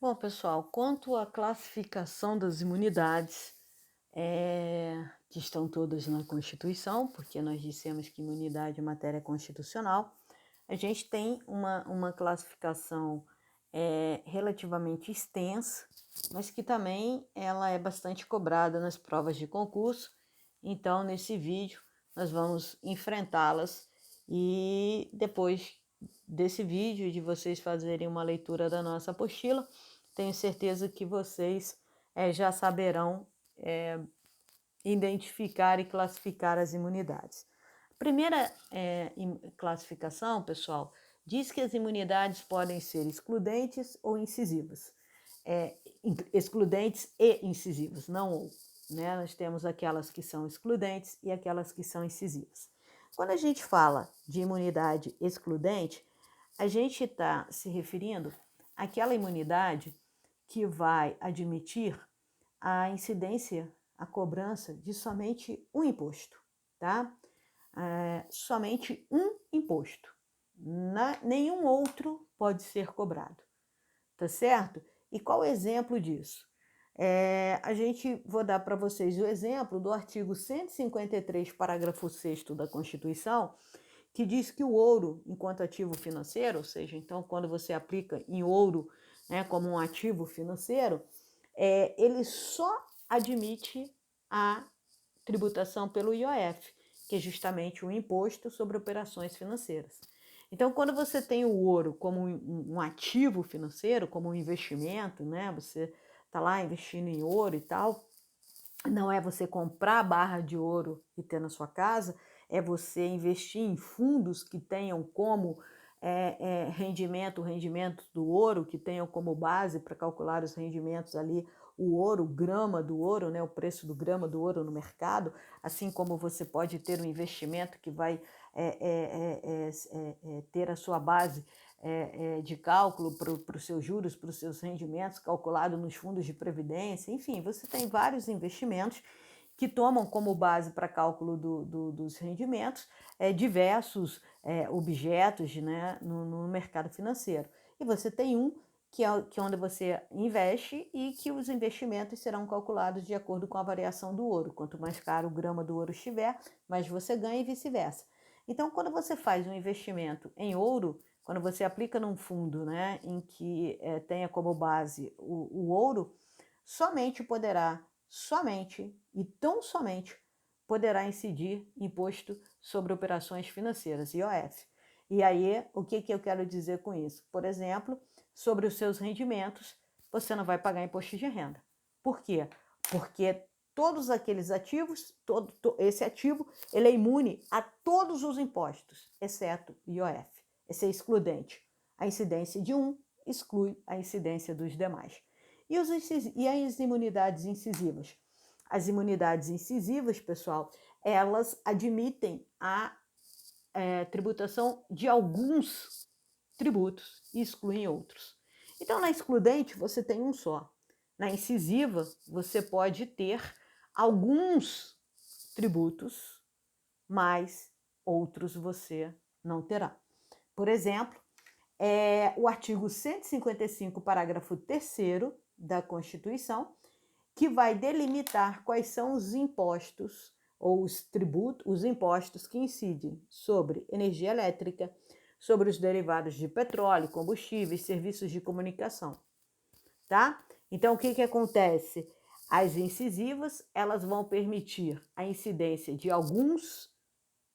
Bom, pessoal, quanto à classificação das imunidades, que estão todas na Constituição, porque nós dissemos que imunidade é matéria constitucional, a gente tem uma classificação relativamente extensa, mas que também ela é bastante cobrada nas provas de concurso. Então, nesse vídeo, nós vamos enfrentá-las e depois desse vídeo, de vocês fazerem uma leitura da nossa apostila, tenho certeza que vocês já saberão identificar e classificar as imunidades. A primeira classificação, pessoal, diz que as imunidades podem ser excludentes ou incisivas. Excludentes e incisivas, não ou. Né? Nós temos aquelas que são excludentes e aquelas que são incisivas. Quando a gente fala de imunidade excludente, a gente está se referindo àquela imunidade que vai admitir a incidência, a cobrança de somente um imposto, tá? Somente um imposto. Nenhum outro pode ser cobrado, tá certo? E qual o exemplo disso? Vou dar para vocês o exemplo do artigo 153, parágrafo 6º da Constituição, que diz que o ouro, enquanto ativo financeiro, ou seja, então quando você aplica em ouro, né, como um ativo financeiro, ele só admite a tributação pelo IOF, que é justamente o Imposto sobre Operações Financeiras. Então, quando você tem o ouro como um ativo financeiro, como um investimento, né, você está lá investindo em ouro e tal, não é você comprar a barra de ouro e ter na sua casa, é você investir em fundos que tenham como rendimento do ouro, que tenham como base para calcular os rendimentos ali o ouro, grama do ouro, né, o preço do grama do ouro no mercado, assim como você pode ter um investimento que vai ter a sua base de cálculo para os seus juros, para os seus rendimentos, calculado nos fundos de previdência. Enfim, você tem vários investimentos que tomam como base para cálculo dos rendimentos diversos objetos, né, no mercado financeiro. E você tem que é onde você investe e que os investimentos serão calculados de acordo com a variação do ouro. Quanto mais caro o grama do ouro estiver, mais você ganha e vice-versa. Então, quando você faz um investimento em ouro, quando você aplica num fundo, né, em que tenha como base o ouro, somente e tão somente poderá incidir imposto sobre operações financeiras, IOF. E aí, o que eu quero dizer com isso? Por exemplo, sobre os seus rendimentos, você não vai pagar imposto de renda. Por quê? Porque todos aqueles ativos, esse ativo, ele é imune a todos os impostos, exceto IOF. Esse é excludente. A incidência de um exclui a incidência dos demais. E as imunidades incisivas? As imunidades incisivas, pessoal, elas admitem a tributação de alguns tributos e excluem outros. Então, na excludente, você tem um só. Na incisiva, você pode ter alguns tributos, mas outros você não terá. Por exemplo, o artigo 155, parágrafo 3º da Constituição, que vai delimitar quais são os impostos ou os tributos, os impostos que incidem sobre energia elétrica, sobre os derivados de petróleo, combustíveis, serviços de comunicação, tá? Então, o que acontece? As incisivas, elas vão permitir a incidência de alguns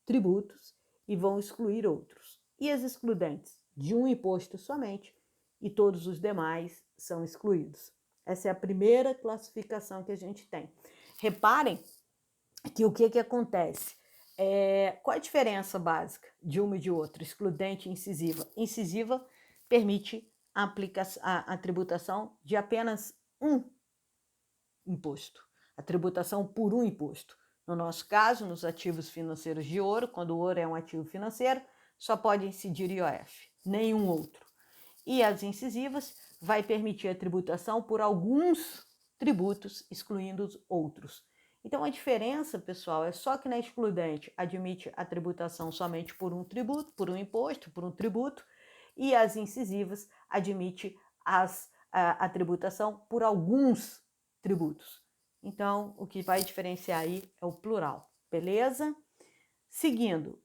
tributos e vão excluir outros. E as excludentes? De um imposto somente e todos os demais são excluídos. Essa é a primeira classificação que a gente tem. Reparem que o que acontece? Qual a diferença básica de uma e de outra, excludente e incisiva? Incisiva permite a tributação de apenas um imposto, a tributação por um imposto. No nosso caso, nos ativos financeiros de ouro, quando o ouro é um ativo financeiro, só pode incidir IOF, nenhum outro. E as incisivas vai permitir a tributação por alguns tributos, excluindo os outros. Então, a diferença, pessoal, é só que na excludente admite a tributação somente por um tributo, por um imposto, por um tributo, e as incisivas admite a tributação por alguns tributos. Então, o que vai diferenciar aí é o plural, beleza? Seguindo,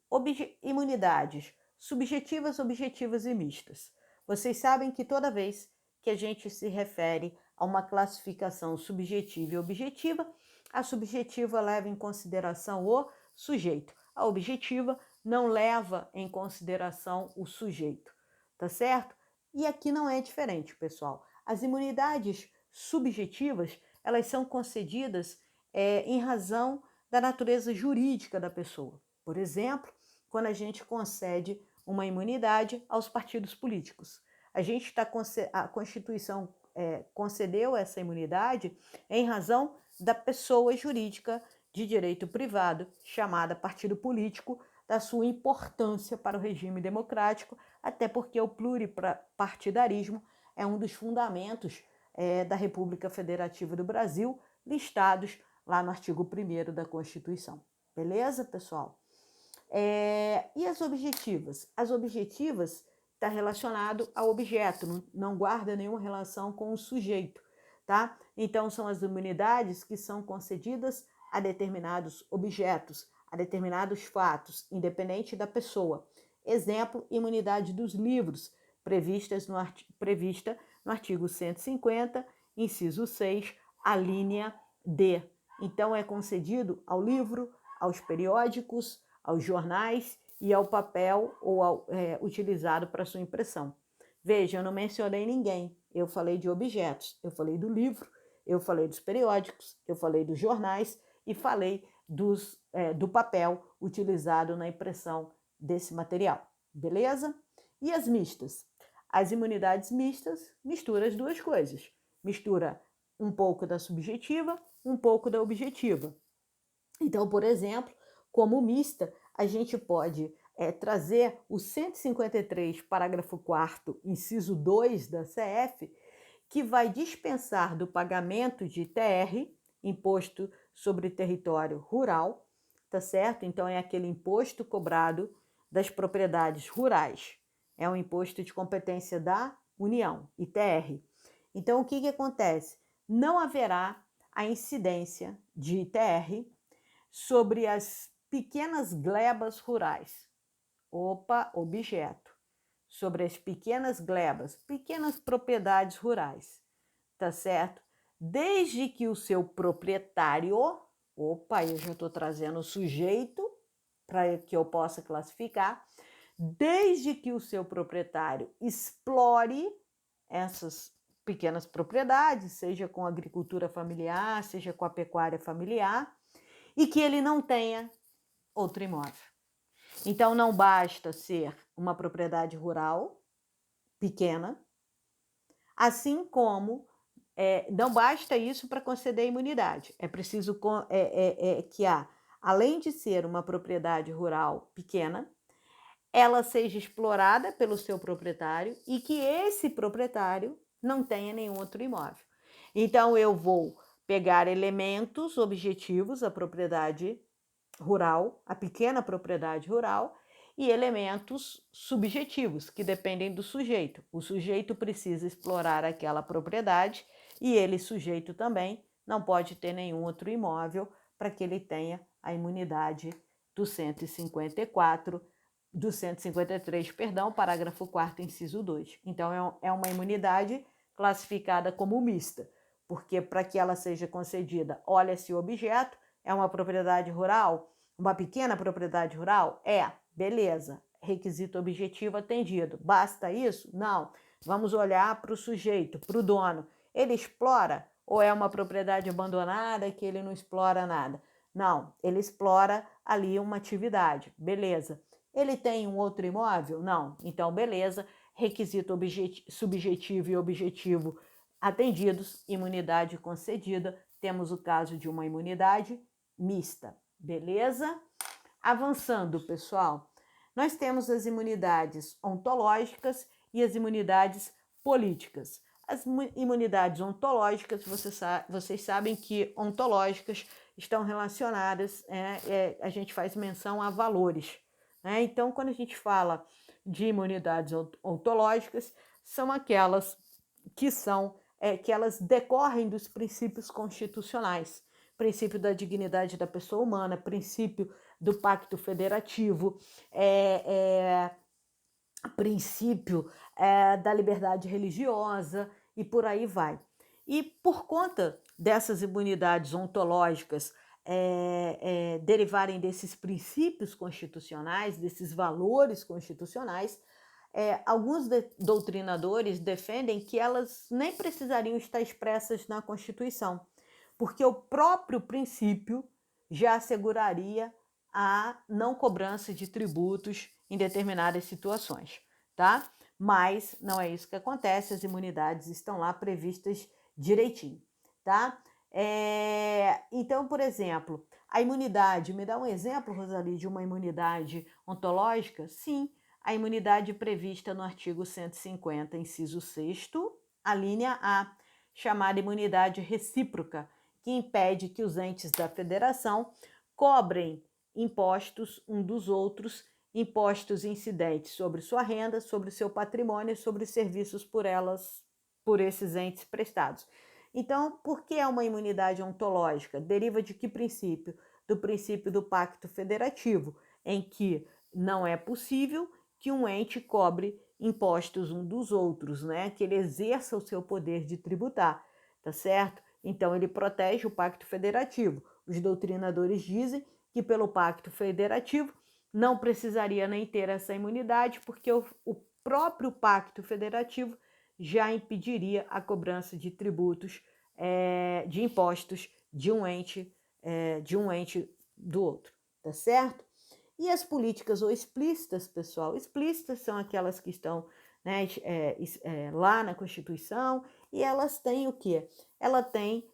imunidades subjetivas, objetivas e mistas. Vocês sabem que toda vez que a gente se refere a uma classificação subjetiva e objetiva, a subjetiva leva em consideração o sujeito. A objetiva não leva em consideração o sujeito, tá certo? E aqui não é diferente, pessoal. As imunidades subjetivas, elas são concedidas em razão da natureza jurídica da pessoa. Por exemplo, quando a gente concede uma imunidade aos partidos políticos. A Constituição concedeu essa imunidade em razão da pessoa jurídica de direito privado, chamada partido político, da sua importância para o regime democrático, até porque o pluripartidarismo é um dos fundamentos da República Federativa do Brasil, listados lá no artigo 1º da Constituição. Beleza, pessoal? E as objetivas? As objetivas está relacionado ao objeto, não guarda nenhuma relação com o sujeito, tá? Então, são as imunidades que são concedidas a determinados objetos, a determinados fatos, independente da pessoa. Exemplo, imunidade dos livros, prevista no artigo 150, inciso 6, a linha D. Então, é concedido ao livro, aos periódicos, aos jornais e ao papel utilizado para sua impressão. Veja, eu não mencionei ninguém, eu falei de objetos, eu falei do livro, eu falei dos periódicos, eu falei dos jornais e falei do papel utilizado na impressão desse material, beleza? E as mistas? As imunidades mistas misturam as duas coisas, mistura um pouco da subjetiva, um pouco da objetiva. Então, por exemplo, como mista, a gente pode trazer o 153, parágrafo 4º, inciso 2 da CF, que vai dispensar do pagamento de ITR, Imposto sobre Território Rural, tá certo? Então, é aquele imposto cobrado das propriedades rurais. É um imposto de competência da União, ITR. Então, o que acontece? Não haverá a incidência de ITR sobre as pequenas glebas rurais. Objeto. Sobre as pequenas glebas, pequenas propriedades rurais, tá certo? Desde que o seu proprietário, eu já estou trazendo o sujeito para que eu possa classificar, desde que o seu proprietário explore essas pequenas propriedades, seja com agricultura familiar, seja com a pecuária familiar, e que ele não tenha outro imóvel. Então, não basta ser uma propriedade rural pequena, assim como não basta isso para conceder imunidade. É preciso que além de ser uma propriedade rural pequena, ela seja explorada pelo seu proprietário e que esse proprietário não tenha nenhum outro imóvel. Então, eu vou pegar elementos objetivos, a propriedade rural, a pequena propriedade rural, e elementos subjetivos, que dependem do sujeito. O sujeito precisa explorar aquela propriedade e ele, sujeito também, não pode ter nenhum outro imóvel para que ele tenha a imunidade do 153, parágrafo 4º, inciso 2. Então, é uma imunidade classificada como mista, porque para que ela seja concedida, olha-se o objeto, é uma propriedade rural, uma pequena propriedade rural? Beleza, requisito objetivo atendido. Basta isso? Não. Vamos olhar para o sujeito, para o dono. Ele explora ou é uma propriedade abandonada que ele não explora nada? Não, ele explora ali uma atividade. Beleza. Ele tem um outro imóvel? Não. Então, beleza, requisito subjetivo e objetivo atendidos, imunidade concedida. Temos o caso de uma imunidade mista, beleza? Avançando, pessoal, nós temos as imunidades ontológicas e as imunidades políticas. As imunidades ontológicas, vocês sabem que ontológicas estão relacionadas, a gente faz menção a valores, né? Então, quando a gente fala de imunidades ontológicas, são aquelas que elas decorrem dos princípios constitucionais, princípio da dignidade da pessoa humana, princípio do pacto federativo, princípio da liberdade religiosa e por aí vai. E por conta dessas imunidades ontológicas derivarem desses princípios constitucionais, desses valores constitucionais, alguns doutrinadores defendem que elas nem precisariam estar expressas na Constituição, porque o próprio princípio já asseguraria a não cobrança de tributos em determinadas situações, tá? Mas não é isso que acontece, as imunidades estão lá previstas direitinho, tá? Então, por exemplo, a imunidade, me dá um exemplo, Rosalie, de uma imunidade ontológica? Sim, a imunidade prevista no artigo 150, inciso 6º, a linha A, chamada imunidade recíproca, que impede que os entes da federação cobrem impostos um dos outros, impostos incidentes sobre sua renda, sobre seu patrimônio e sobre os serviços por esses entes prestados. Então, por que é uma imunidade ontológica? Deriva de que princípio? Do princípio do pacto federativo, em que não é possível que um ente cobre impostos um dos outros, né? Que ele exerça o seu poder de tributar, tá certo? Então, ele protege o pacto federativo. Os doutrinadores dizem que pelo pacto federativo não precisaria nem ter essa imunidade, porque o próprio pacto federativo já impediria a cobrança de tributos, de impostos de um ente do outro, tá certo? E as políticas ou explícitas, pessoal? Explícitas são aquelas que estão, né, lá na Constituição, e elas têm o quê? Ela tem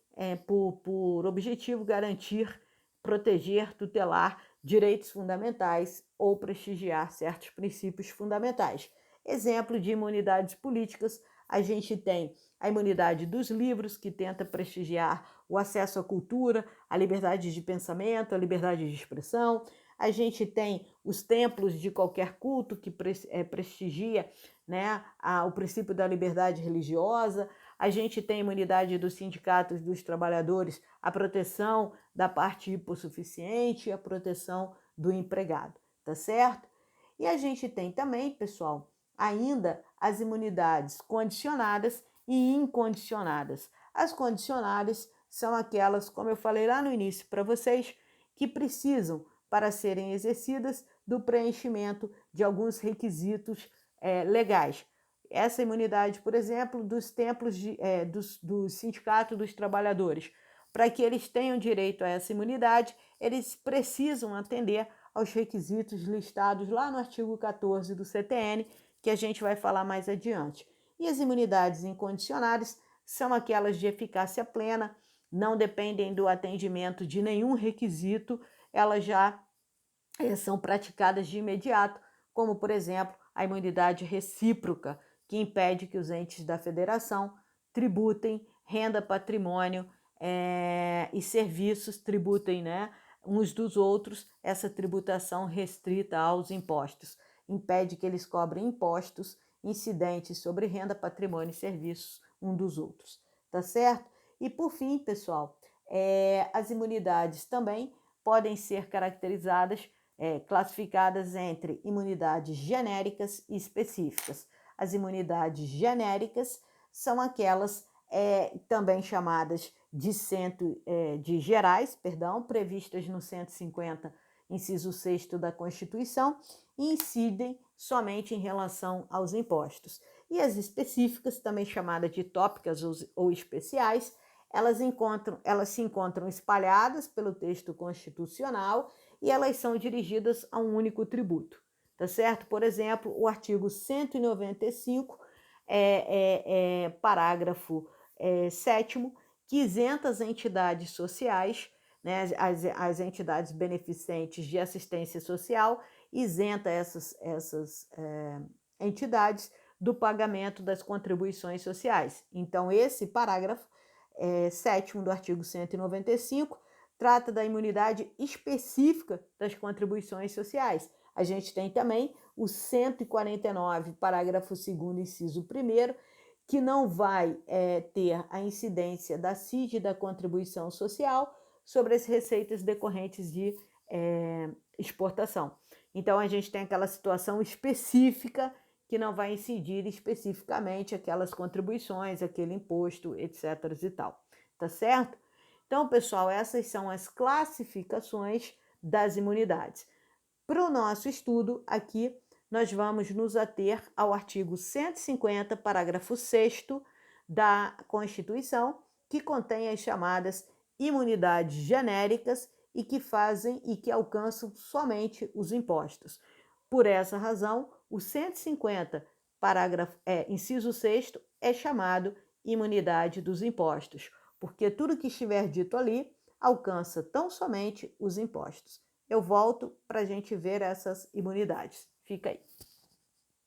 por objetivo garantir, proteger, tutelar direitos fundamentais ou prestigiar certos princípios fundamentais. Exemplo de imunidades políticas, a gente tem a imunidade dos livros, que tenta prestigiar o acesso à cultura, a liberdade de pensamento, a liberdade de expressão. A gente tem os templos de qualquer culto, que prestigia, né, o princípio da liberdade religiosa. A gente tem a imunidade dos sindicatos dos trabalhadores, a proteção da parte hipossuficiente e a proteção do empregado, tá certo? E a gente tem também, pessoal, ainda as imunidades condicionadas e incondicionadas. As condicionadas são aquelas, como eu falei lá no início para vocês, que precisam, para serem exercidas, do preenchimento de alguns requisitos legais. Essa imunidade, por exemplo, dos templos do Sindicato dos Trabalhadores. Para que eles tenham direito a essa imunidade, eles precisam atender aos requisitos listados lá no artigo 14 do CTN, que a gente vai falar mais adiante. E as imunidades incondicionadas são aquelas de eficácia plena, não dependem do atendimento de nenhum requisito, elas já são praticadas de imediato, como, por exemplo, a imunidade recíproca, que impede que os entes da federação tributem renda, patrimônio e serviços, tributem, né, uns dos outros, essa tributação restrita aos impostos. Impede que eles cobrem impostos incidentes sobre renda, patrimônio e serviços um dos outros, tá certo? E por fim, pessoal, as imunidades também podem ser caracterizadas, classificadas entre imunidades genéricas e específicas. As imunidades genéricas são aquelas também chamadas de gerais, previstas no 150, inciso 6º da Constituição, e incidem somente em relação aos impostos. E as específicas, também chamadas de tópicas ou especiais, elas se encontram espalhadas pelo texto constitucional e elas são dirigidas a um único tributo, tá certo? Por exemplo, o artigo 195, parágrafo 7º, que isenta as entidades sociais, né, as entidades beneficentes de assistência social, isenta essas entidades do pagamento das contribuições sociais. Então, esse parágrafo 7º do artigo 195 trata da imunidade específica das contribuições sociais. A gente tem também o 149, parágrafo 2º, inciso 1º, que não vai ter a incidência da CID, da contribuição social, sobre as receitas decorrentes de exportação. Então, a gente tem aquela situação específica que não vai incidir especificamente aquelas contribuições, aquele imposto, etc. e tal. Tá certo? Então, pessoal, essas são as classificações das imunidades. Para o nosso estudo aqui, nós vamos nos ater ao artigo 150, parágrafo 6º da Constituição, que contém as chamadas imunidades genéricas e que fazem e que alcançam somente os impostos. Por essa razão, o 150, inciso 6º, é chamado imunidade dos impostos, porque tudo que estiver dito ali alcança tão somente os impostos. Eu volto para a gente ver essas imunidades. Fica aí.